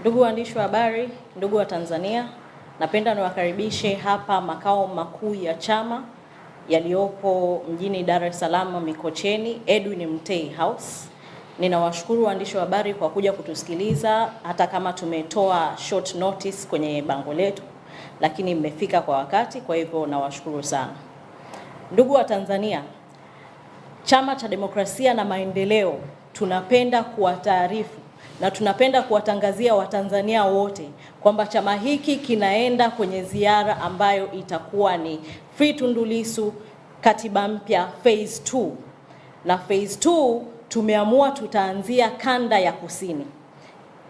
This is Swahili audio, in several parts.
Ndugu waandishi wa habari, ndugu wa Tanzania, napenda niwakaribishe hapa makao makuu ya chama yaliyopo mjini Dar es Salaam Mikocheni, Edwin Mtei House. Ninawashukuru waandishi wa habari kwa kuja kutusikiliza hata kama tumetoa short notice kwenye bango letu, lakini mmefika kwa wakati, kwa hivyo nawashukuru sana. Ndugu wa Tanzania, Chama cha Demokrasia na Maendeleo tunapenda kuwataarifu na tunapenda kuwatangazia Watanzania wote kwamba chama hiki kinaenda kwenye ziara ambayo itakuwa ni Free Tundu Lissu katiba mpya phase 2. Na phase 2 tumeamua tutaanzia kanda ya kusini.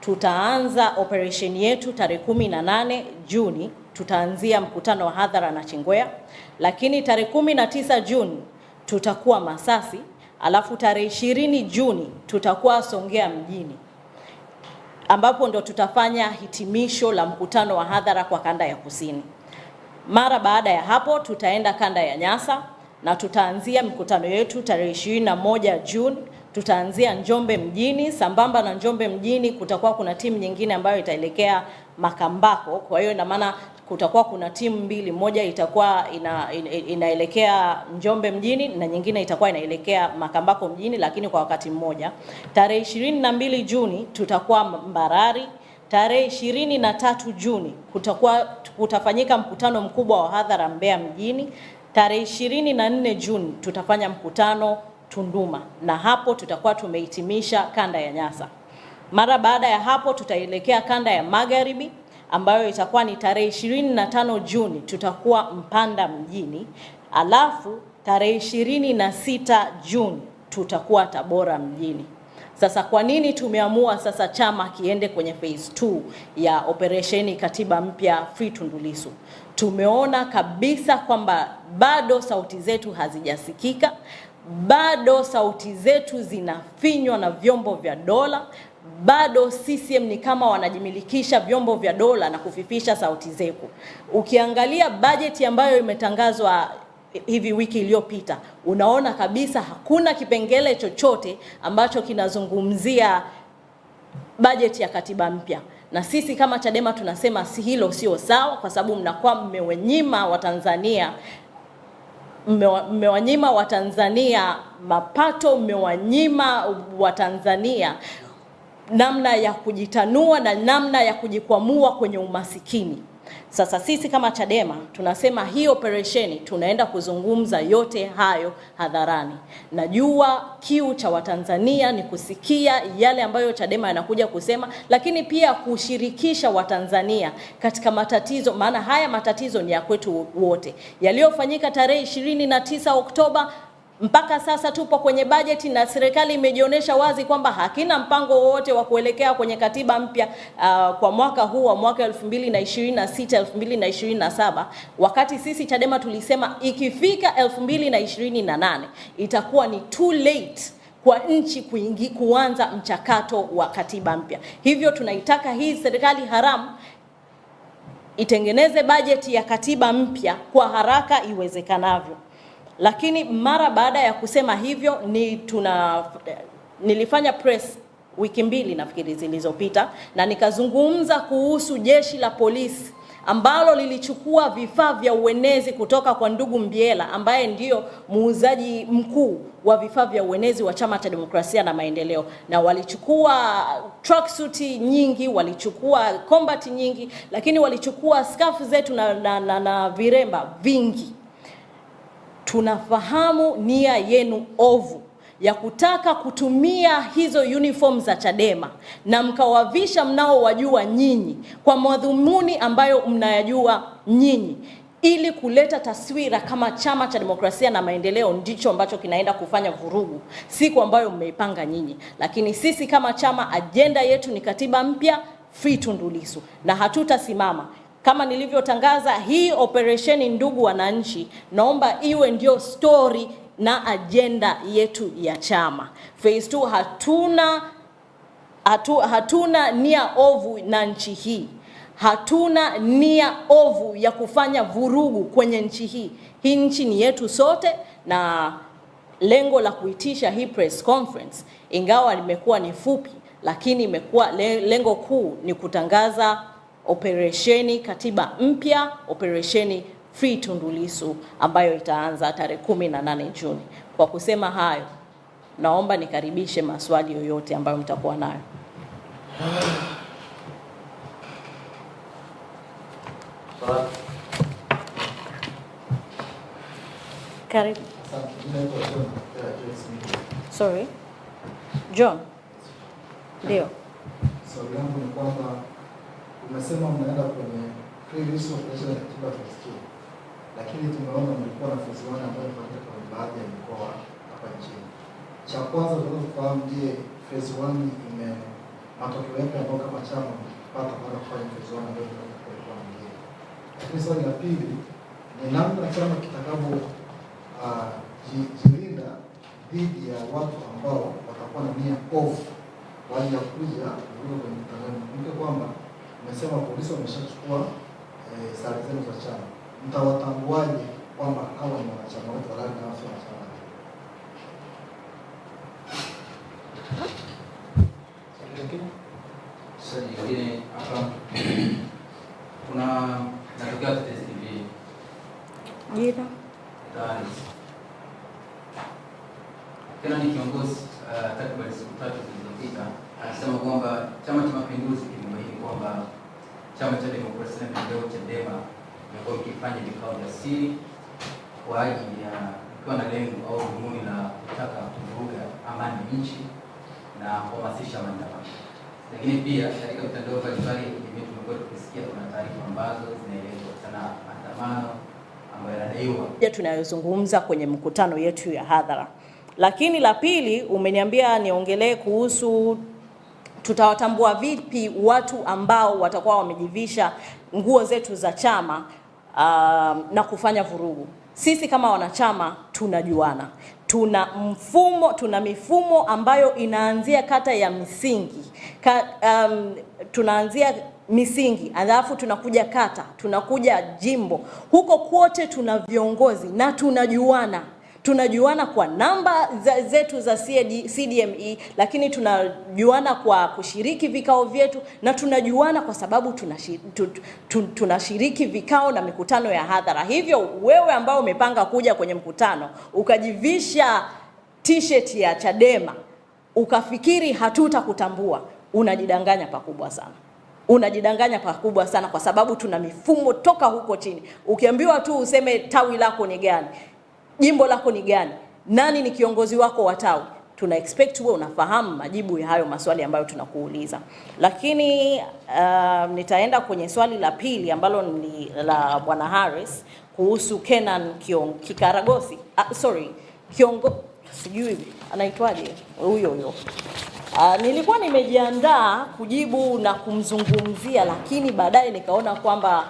Tutaanza operation yetu tarehe 18 Juni, tutaanzia mkutano wa hadhara na Chingwea, lakini tarehe 19 Juni tutakuwa Masasi, alafu tarehe 20 Juni tutakuwa Songea mjini, ambapo ndo tutafanya hitimisho la mkutano wa hadhara kwa kanda ya kusini. Mara baada ya hapo tutaenda kanda ya Nyasa na tutaanzia mikutano yetu tarehe 21 Juni, tutaanzia Njombe mjini. Sambamba na Njombe mjini kutakuwa kuna timu nyingine ambayo itaelekea Makambako. Kwa hiyo ina maana kutakuwa kuna timu mbili, moja itakuwa inaelekea Njombe mjini na nyingine itakuwa inaelekea Makambako mjini, lakini kwa wakati mmoja. Tarehe 22 Juni tutakuwa Mbarali. Tarehe 23 Juni kutafanyika mkutano mkubwa wa hadhara Mbeya mjini. Tarehe 24 Juni tutafanya mkutano Tunduma, na hapo tutakuwa tumehitimisha kanda ya Nyasa. Mara baada ya hapo tutaelekea kanda ya Magharibi ambayo itakuwa ni tarehe 25 Juni tutakuwa Mpanda mjini, alafu tarehe 26 Juni tutakuwa Tabora mjini. Sasa kwa nini tumeamua sasa chama kiende kwenye phase 2 ya operesheni katiba mpya Free Tundu Lissu? Tumeona kabisa kwamba bado sauti zetu hazijasikika, bado sauti zetu zinafinywa na vyombo vya dola, bado CCM ni kama wanajimilikisha vyombo vya dola na kufifisha sauti zetu. Ukiangalia bajeti ambayo imetangazwa hivi wiki iliyopita, unaona kabisa hakuna kipengele chochote ambacho kinazungumzia bajeti ya katiba mpya. Na sisi kama Chadema tunasema hilo sio sawa, kwa sababu mnakuwa mmewanyima Watanzania mapato, mmewanyima Watanzania namna ya kujitanua na namna ya kujikwamua kwenye umasikini. Sasa sisi kama Chadema tunasema hii operesheni tunaenda kuzungumza yote hayo hadharani. Najua kiu cha Watanzania ni kusikia yale ambayo Chadema yanakuja kusema, lakini pia kushirikisha Watanzania katika matatizo, maana haya matatizo ni ya kwetu wote. Yaliyofanyika tarehe 29 Oktoba mpaka sasa tupo kwenye bajeti na serikali imejionyesha wazi kwamba hakina mpango wowote wa kuelekea kwenye katiba mpya kwa mwaka huu wa mwaka 2026 2027, wakati sisi Chadema tulisema ikifika 2028 itakuwa ni too late kwa nchi kuanza mchakato wa katiba mpya. Hivyo tunaitaka hii serikali haramu itengeneze bajeti ya katiba mpya kwa haraka iwezekanavyo. Lakini mara baada ya kusema hivyo nilifanya press wiki mbili nafikiri zilizopita, na nikazungumza kuhusu jeshi la polisi ambalo lilichukua vifaa vya uenezi kutoka kwa ndugu Mbiela ambaye ndiyo muuzaji mkuu wa vifaa vya uenezi wa Chama cha Demokrasia na Maendeleo, na walichukua tracksuit nyingi, walichukua combat nyingi, lakini walichukua scarf zetu na viremba vingi. Tunafahamu nia yenu ovu ya kutaka kutumia hizo uniform za Chadema na mkawavisha mnaowajua nyinyi kwa madhumuni ambayo mnayajua nyinyi, ili kuleta taswira kama Chama cha Demokrasia na Maendeleo ndicho ambacho kinaenda kufanya vurugu siku ambayo mmeipanga nyinyi. Lakini sisi kama chama, ajenda yetu ni katiba mpya, Free Tundu Lissu, na hatutasimama. Kama nilivyotangaza, hii operesheni, ndugu wananchi, naomba iwe ndio story na agenda yetu ya chama. Phase 2 hatuna nia ovu na nchi hii. Hatuna nia ovu ya kufanya vurugu kwenye nchi hii. Hii nchi ni yetu sote, na lengo la kuitisha hii press conference, ingawa limekuwa ni fupi, lakini imekuwa lengo kuu ni kutangaza operesheni katiba mpya, operesheni Free Tundu Lissu ambayo itaanza tarehe 18 Juni. Kwa kusema hayo, naomba nikaribishe maswali yoyote ambayo mtakuwa nayo. Karibu. Sorry. John. Ndio. Swali langu ni kwamba umesema mnaenda kwenye Free Lissu operation ya katiba phase 2. Lakini tumeona mlikuwa na phase 1 ambayo ilifanyika kwa baadhi ya mikoa hapa nchini. Cha kwanza tunataka kufahamu, je, phase 1 ime matokeo yake ambayo kama chama mpata baada kufanya phase 1 ambayo ilikuwa nyingine. Lakini swali la pili ni namna chama kitakavyo jilinda dhidi ya watu ambao watakuwa na nia ovu kwa ajili ya kuja kwenye mkutano. Mke kwamba umesema polisi wameshachukua sare zenu za chama. Mtawatambuaje kwamba hawa ni wanachama wetu halali na sio wanachama? Sasa nyingine hapa kuna natokea TSTV. Jina tena ni kiongozi takriban siku 3 zilizopita anasema kwamba Chama cha Mapinduzi kimebaini kwamba Chama cha Demokrasia na Maendeleo Chadema imekuwa ikifanya vikao vya siri kwa ajili ya kuwa na lengo au dhumuni la kutaka kuvuruga amani ya nchi na kuhamasisha maandamano. Lakini pia katika mitandao mbalimbali ya kijamii tumekuwa tukisikia kuna taarifa ambazo zinaelezwa sana maandamano ambayo yanadaiwa tunayozungumza kwenye mkutano yetu ya hadhara. Lakini la pili, umeniambia niongelee kuhusu tutawatambua vipi watu ambao watakuwa wamejivisha nguo zetu za chama na kufanya vurugu. Sisi kama wanachama tunajuana. Tuna mifumo ambayo inaanzia kata ya misingi. Tunaanzia misingi, alafu tunakuja kata, tunakuja jimbo. Huko kwote tuna viongozi na tunajuana. Tunajuana kwa namba zetu za CDME, lakini tunajuana kwa kushiriki vikao vyetu, na tunajuana kwa sababu tunashiriki vikao na mikutano ya hadhara. Hivyo wewe ambao umepanga kuja kwenye mkutano ukajivisha t-shirt ya Chadema ukafikiri hatutakutambua, unajidanganya pakubwa sana. Unajidanganya pakubwa sana kwa sababu tuna mifumo toka huko chini. Ukiambiwa tu useme tawi lako ni gani, jimbo lako ni gani, nani ni kiongozi wako wa tawi, tuna expect wewe unafahamu majibu ya hayo maswali ambayo tunakuuliza. Lakini nitaenda kwenye swali la pili ambalo ni la Bwana Harris kuhusu Kenan Kikaragosi. Sijui anaitwaje huyo. Nilikuwa nimejiandaa kujibu na kumzungumzia, lakini baadaye nikaona kwamba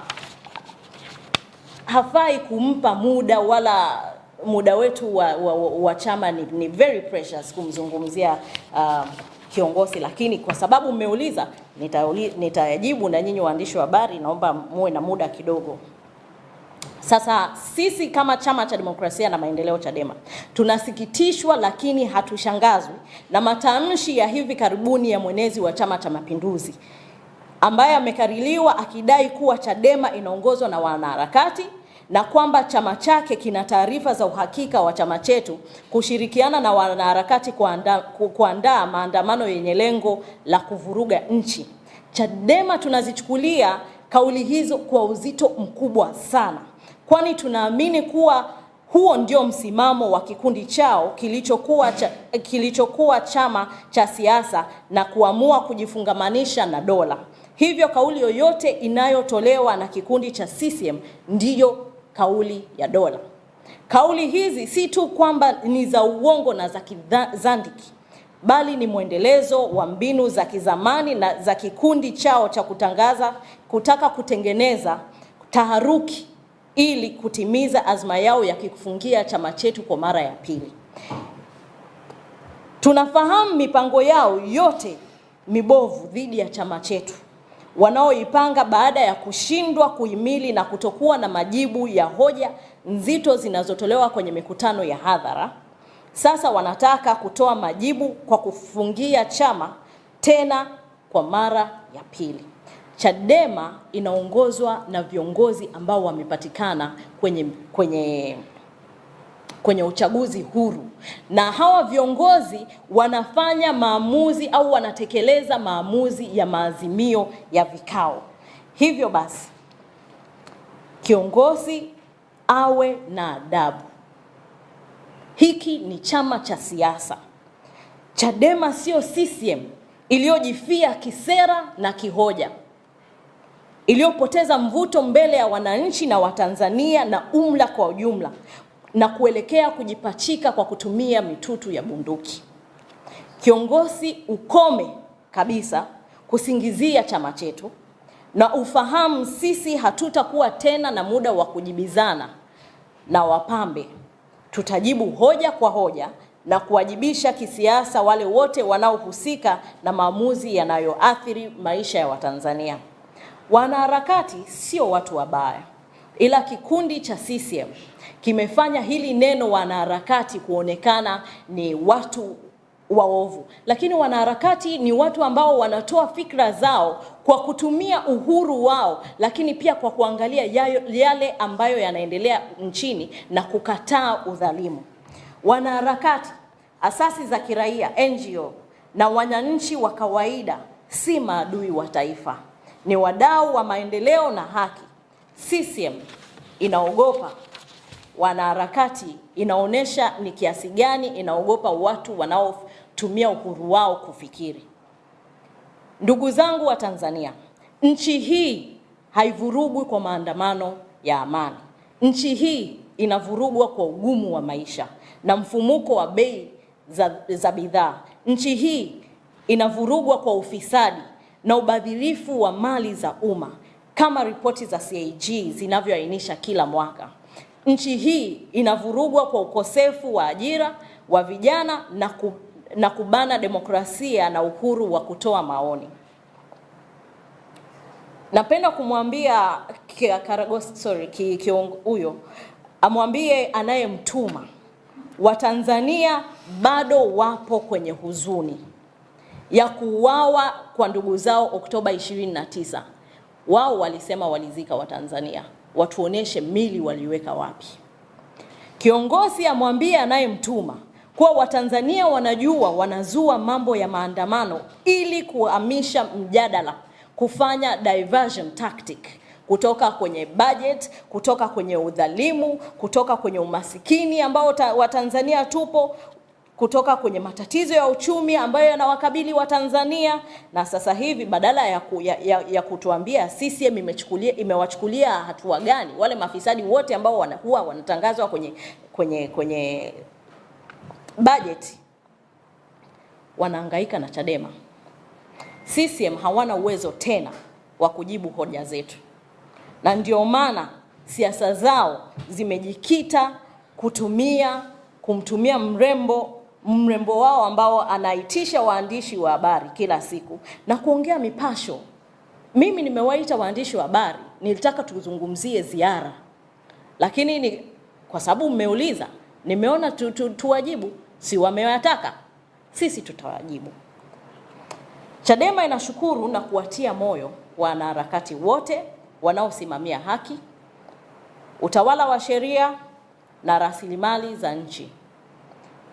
hafai kumpa muda, wala muda wetu wa chama ni very precious kumzungumzia kiongozi. Lakini kwa sababu mmeuliza, nitajibu, na nyinyi waandishi wa habari naomba muwe na muda kidogo. Sasa sisi kama Chama cha Demokrasia na Maendeleo Chadema tunasikitishwa lakini hatushangazwi na matamshi ya hivi karibuni ya mwenezi wa Chama cha Mapinduzi ambaye amekaririwa akidai kuwa Chadema inaongozwa na wanaharakati na kwamba chama chake kina taarifa za uhakika wa chama chetu kushirikiana na wanaharakati kuandaa maandamano yenye lengo la kuvuruga nchi. Chadema tunazichukulia kauli hizo kwa uzito mkubwa sana, kwani tunaamini kuwa huo ndio msimamo wa kikundi chao kilichokuwa chama cha siasa na kuamua kujifungamanisha na dola. Hivyo kauli yoyote inayotolewa na kikundi cha CCM ndiyo kauli ya dola. Kauli hizi si tu kwamba ni za uongo na za kizandiki, bali ni mwendelezo wa mbinu za kizamani na za kikundi chao cha kutaka kutengeneza taharuki ili kutimiza azma yao ya kufungia chama chetu kwa mara ya pili. Tunafahamu mipango yao yote mibovu dhidi ya chama chetu wanaoipanga baada ya kushindwa kuhimili na kutokuwa na majibu ya hoja nzito zinazotolewa kwenye mikutano ya hadhara. Sasa wanataka kutoa majibu kwa kufungia chama tena kwa mara ya pili. Chadema inaongozwa na viongozi ambao wamepatikana kwenye uchaguzi huru, na hawa viongozi wanafanya maamuzi au wanatekeleza maamuzi ya maazimio ya vikao. Hivyo basi kiongozi awe na adabu. Hiki ni chama cha siasa. Chadema sio CCM iliyojifia kisera na kihoja, iliyopoteza mvuto mbele ya wananchi na Watanzania na umla kwa ujumla, na kuelekea kujipachika kwa kutumia mitutu ya bunduki. Kiongozi, ukome kabisa kusingizia chama chetu, na ufahamu sisi hatutakuwa tena na muda wa kujibizana na wapambe. Tutajibu hoja kwa hoja na kuwajibisha kisiasa wale wote wanaohusika na maamuzi yanayoathiri maisha ya Watanzania. Wanaharakati sio watu wabaya, ila kikundi cha CCM kimefanya hili neno wanaharakati kuonekana ni watu waovu. Lakini wanaharakati ni watu ambao wanatoa fikra zao kwa kutumia uhuru wao, lakini pia kwa kuangalia yale ambayo yanaendelea nchini na kukataa udhalimu. Wanaharakati, asasi za kiraia, NGO na wananchi wa kawaida si maadui wa taifa, ni wadau wa maendeleo na haki. CCM inaogopa wanaharakati, inaonesha ni kiasi gani inaogopa watu wanaotumia uhuru wao kufikiri. Ndugu zangu wa Tanzania, nchi hii haivurugwi kwa maandamano ya amani. Nchi hii inavurugwa kwa ugumu wa maisha na mfumuko wa bei za bidhaa. Nchi hii inavurugwa kwa ufisadi na ubadhirifu wa mali za umma, kama ripoti za CAG zinavyoainisha kila mwaka. Nchi hii inavurugwa kwa ukosefu wa ajira wa vijana na kubana demokrasia na uhuru wa kutoa maoni. Napenda kumwambia huyo amwambie anayemtuma, Watanzania bado wapo kwenye huzuni ya kuuawa kwa ndugu zao Oktoba 29. Wao walisema walizika Watanzania, watuoneshe mili waliweka wapi. Kiongozi amwambie anayemtuma kuwa Watanzania wanajua wanazua mambo ya maandamano ili kuhamisha mjadala, kufanya diversion tactic kutoka kwenye budget, kutoka kwenye udhalimu, kutoka kwenye umasikini ambao Watanzania tupo, kutoka kwenye matatizo ya uchumi ambayo yanawakabili Watanzania. Na sasa hivi badala ya kutuambia CCM imewachukulia hatua gani wale mafisadi wote ambao huwa wanatangazwa kwenye budget, wanahangaika na Chadema. CCM hawana uwezo tena wa kujibu hoja zetu, na ndio maana siasa zao zimejikita kumtumia mrembo wao ambao anaitisha waandishi wa habari kila siku na kuongea mipasho. Mimi nimewaita waandishi wa habari, nilitaka tuzungumzie ziara, lakini kwa sababu mmeuliza, nimeona tuwajibu. Si wamewataka, sisi tutawajibu. Chadema inashukuru na kuwatia moyo wanaharakati wote wanaosimamia haki, utawala wa sheria na rasilimali za nchi.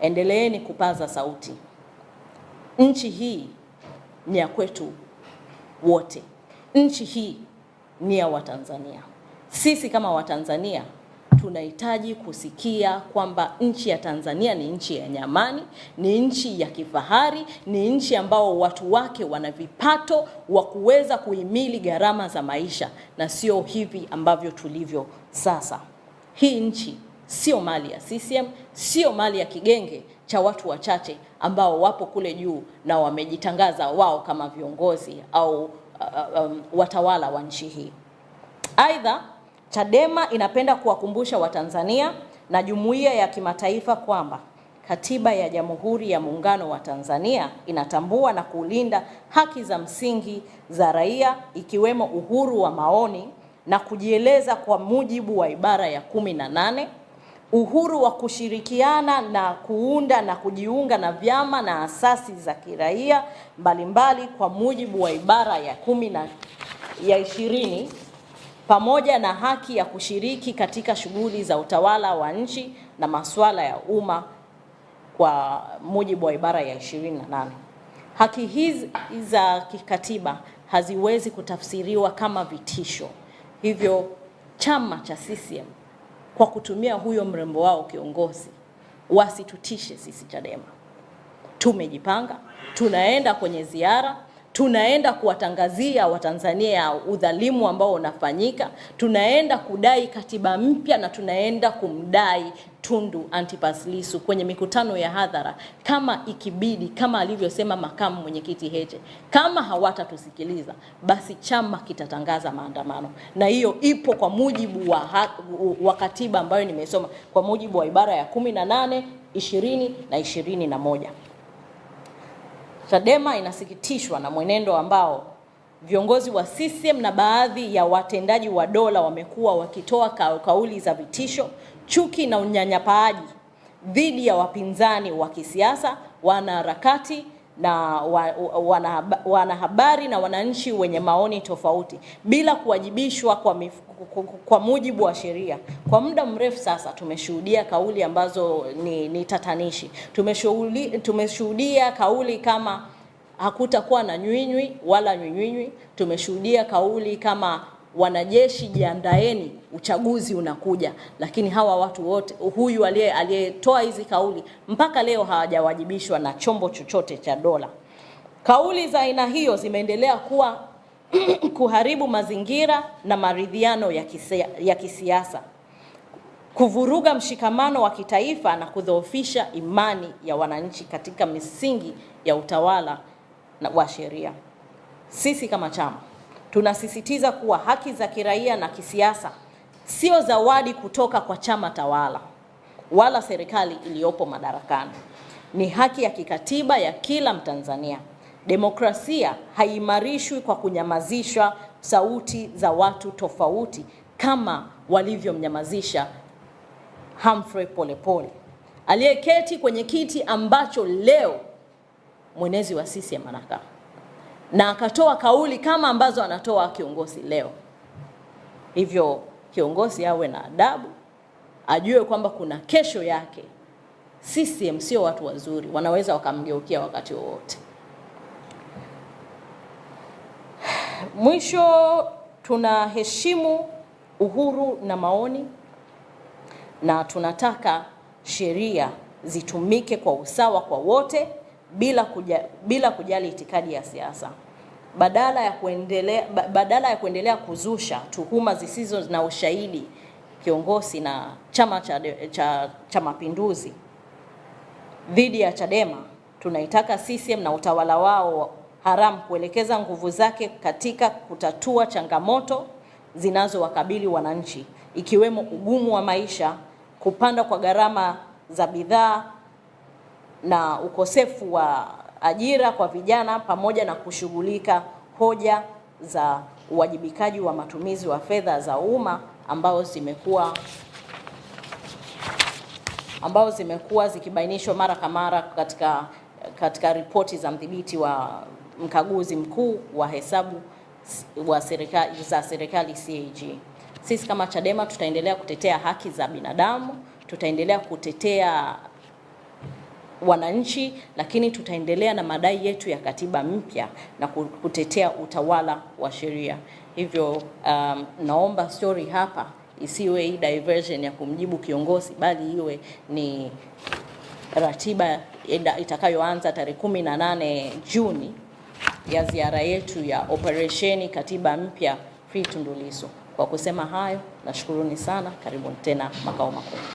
Endeleeni kupaza sauti. Nchi hii ni ya kwetu wote. Nchi hii ni ya Watanzania. Sisi kama Watanzania tunahitaji kusikia kwamba nchi ya Tanzania ni nchi yenye amani, ni nchi ya kifahari, ni nchi ambao watu wake wana vipato wa kuweza kuhimili gharama za maisha, na sio hivi ambavyo tulivyo sasa. Hii nchi sio mali ya CCM, sio mali ya kigenge cha watu wachache ambao wapo kule juu na wamejitangaza wao kama viongozi au watawala wa nchi hii. Aidha, Chadema inapenda kuwakumbusha Watanzania na jumuiya ya kimataifa kwamba Katiba ya Jamhuri ya Muungano wa Tanzania inatambua na kulinda haki za msingi za raia, ikiwemo uhuru wa maoni na kujieleza kwa mujibu wa ibara ya 18, uhuru wa kushirikiana na kuunda na kujiunga na vyama na asasi za kiraia mbalimbali kwa mujibu wa ibara ya 20 pamoja na haki ya kushiriki katika shughuli za utawala wa nchi na masuala ya umma kwa mujibu wa ibara ya 28. Haki hizi za kikatiba haziwezi kutafsiriwa kama vitisho. Hivyo chama cha CCM kwa kutumia huyo mrembo wao kiongozi wasitutishe sisi Chadema. Tumejipanga, tunaenda kwenye ziara, tunaenda kuwatangazia Watanzania udhalimu ambao unafanyika, tunaenda kudai katiba mpya na tunaenda kumdai Tundu Antipas Lissu kwenye mikutano ya hadhara kama ikibidi, kama alivyosema makamu mwenyekiti Heche. Kama hawatatusikiliza basi chama kitatangaza maandamano, na hiyo ipo kwa mujibu wa katiba ambayo nimesoma kwa mujibu wa ibara ya 18, 20 na 21. Chadema inasikitishwa na mwenendo ambao viongozi wa CCM na baadhi ya watendaji wa dola wamekuwa wakitoa kauli za vitisho, chuki na unyanyapaaji dhidi ya wapinzani wa kisiasa, wanaharakati na wanahabari na wananchi wenye maoni tofauti bila kuwajibishwa kwa mujibu wa sheria. Kwa muda mrefu sasa tumeshuhudia kauli ambazo ni tatanishi. Tumeshuhudia kauli kama hakutakuwa na nywinywi wala nywinywi. Tumeshuhudia kauli kama wanajeshi jiandaeni, uchaguzi unakuja. Lakini hawa watu wote, huyu aliyetoa hizi kauli mpaka leo hawajawajibishwa na chombo chochote cha dola. Kauli za aina hiyo zimeendelea kuwa kuharibu mazingira na maridhiano ya kisiasa, kuvuruga mshikamano wa kitaifa na kudhoofisha imani ya wananchi katika misingi ya utawala wa sheria. Sisi kama chama tunasisitiza kuwa haki za kiraia na kisiasa sio zawadi kutoka kwa chama tawala wala serikali iliyopo madarakani. Ni haki ya kikatiba ya kila Mtanzania. Demokrasia haimarishwi kwa kunyamazisha sauti za watu tofauti kama walivyomnyamazisha Humphrey Polepole, aliyeketi kwenye kiti ambacho leo mwenezi wa CCM anakaa, na akatoa kauli kama ambazo anatoa kiongozi leo. Hivyo kiongozi awe na adabu, ajue kwamba kuna kesho yake. CCM sio watu wazuri, wanaweza wakamgeukia wakati wowote. Mwisho, tunaheshimu uhuru na maoni na tunataka sheria zitumike kwa usawa kwa wote bila kujali itikadi ya siasa. Badala ya kuendelea kuzusha tuhuma zisizo na ushahidi, kiongozi na Chama cha Mapinduzi dhidi ya Chadema, tunaitaka CCM na utawala wao haramu kuelekeza nguvu zake katika kutatua changamoto zinazowakabili wananchi, ikiwemo ugumu wa maisha, kupanda kwa gharama za bidhaa na ukosefu wa ajira kwa vijana, pamoja na kushughulika hoja za uwajibikaji wa matumizi wa fedha za umma ambao zimekuwa zikibainishwa mara kwa mara katika ripoti za mdhibiti wa mkaguzi mkuu wa hesabu za serikali CAG. Sisi kama Chadema tutaendelea kutetea haki za binadamu, tutaendelea kutetea wananchi, lakini tutaendelea na madai yetu ya katiba mpya na kutetea utawala wa sheria. Hivyo naomba story hapa isiwe hii diversion ya kumjibu kiongozi, bali iwe ni ratiba itakayoanza tarehe 18 Juni ya ziara yetu ya operesheni katiba mpya Free Tundu Lissu. Kwa kusema hayo, nashukuruni sana. Karibuni tena makao makuu.